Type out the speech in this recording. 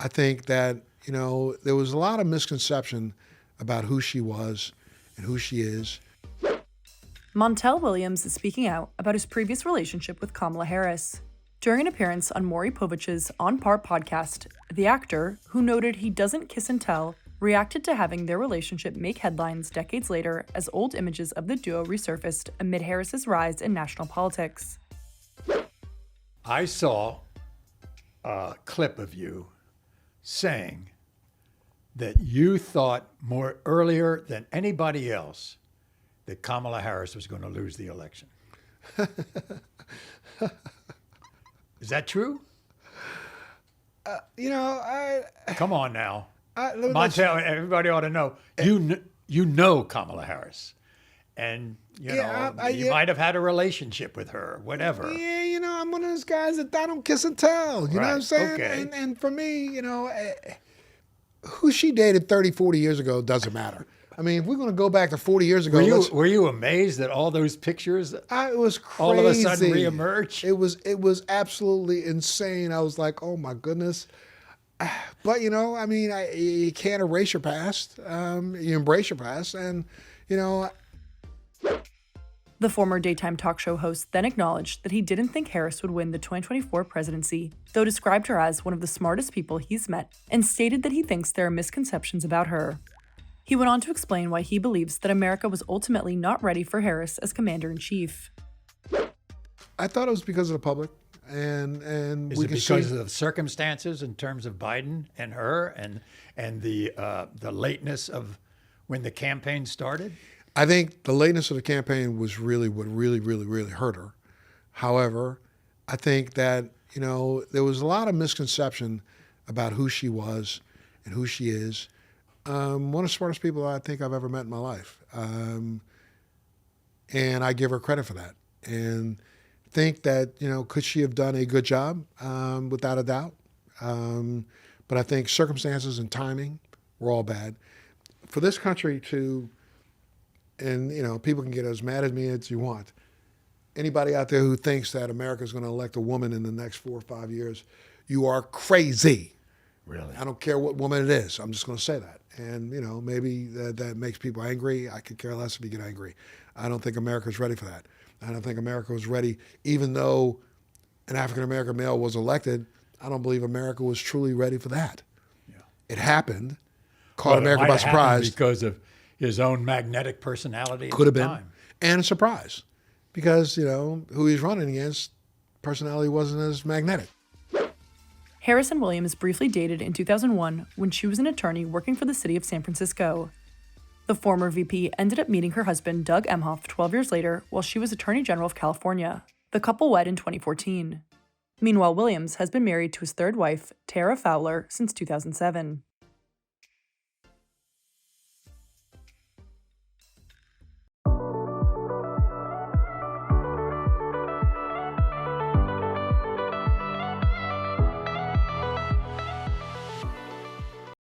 I think that, there was a lot of misconception about who she was and who she is. Montel Williams is speaking out about his previous relationship with Kamala Harris. During an appearance on Maury Povich's On Par podcast, the actor, who noted he doesn't kiss and tell, reacted to having their relationship make headlines decades later as old images of the duo resurfaced amid Harris's rise in national politics. I saw a clip of you saying that you thought more earlier than anybody else that Kamala Harris was going to lose the election. Is that true? Come on now. Montel, everybody ought to know. You know Kamala Harris. And, you might have had a relationship with her, whatever. Yeah, I'm one of those guys that I don't kiss and tell. You know what I'm saying? Okay. And for me, who she dated 30, 40 years ago doesn't matter. I mean, if we're going to go back to 40 years ago. Were you amazed that all those pictures it was crazy. All of a sudden reemerge? It was absolutely insane. I was like, oh my goodness. But, you can't erase your past. You embrace your past. And, The former daytime talk show host then acknowledged that he didn't think Harris would win the 2024 presidency, though described her as one of the smartest people he's met, and stated that he thinks there are misconceptions about her. He went on to explain why he believes that America was ultimately not ready for Harris as commander-in-chief. I thought it was because of the public. And Is it because of the circumstances in terms of Biden and her and the lateness of when the campaign started? I think the lateness of the campaign was really what really hurt her. However, I think that, there was a lot of misconception about who she was and who she is. One of the smartest people I think I've ever met in my life. And I give her credit for that. And think that, could she have done a good job? Without a doubt. But I think circumstances and timing were all bad. For this country to, and, people can get as mad at me as you want. Anybody out there who thinks that America is going to elect a woman in the next 4 or 5 years, you are crazy. Really? I don't care what woman it is. I'm just going to say that. And, maybe that makes people angry. I could care less if you get angry. I don't think America's ready for that. I don't think America was ready, even though an African-American male was elected, I don't believe America was truly ready for that. Yeah. It happened, caught America by surprise. Because of his own magnetic personality Could have been. Time. And a surprise. Because, who he's running against, personality wasn't as magnetic. Harris and Williams briefly dated in 2001 when she was an attorney working for the city of San Francisco. The former VP ended up meeting her husband, Doug Emhoff, 12 years later while she was Attorney General of California. The couple wed in 2014. Meanwhile, Williams has been married to his third wife, Tara Fowler, since 2007.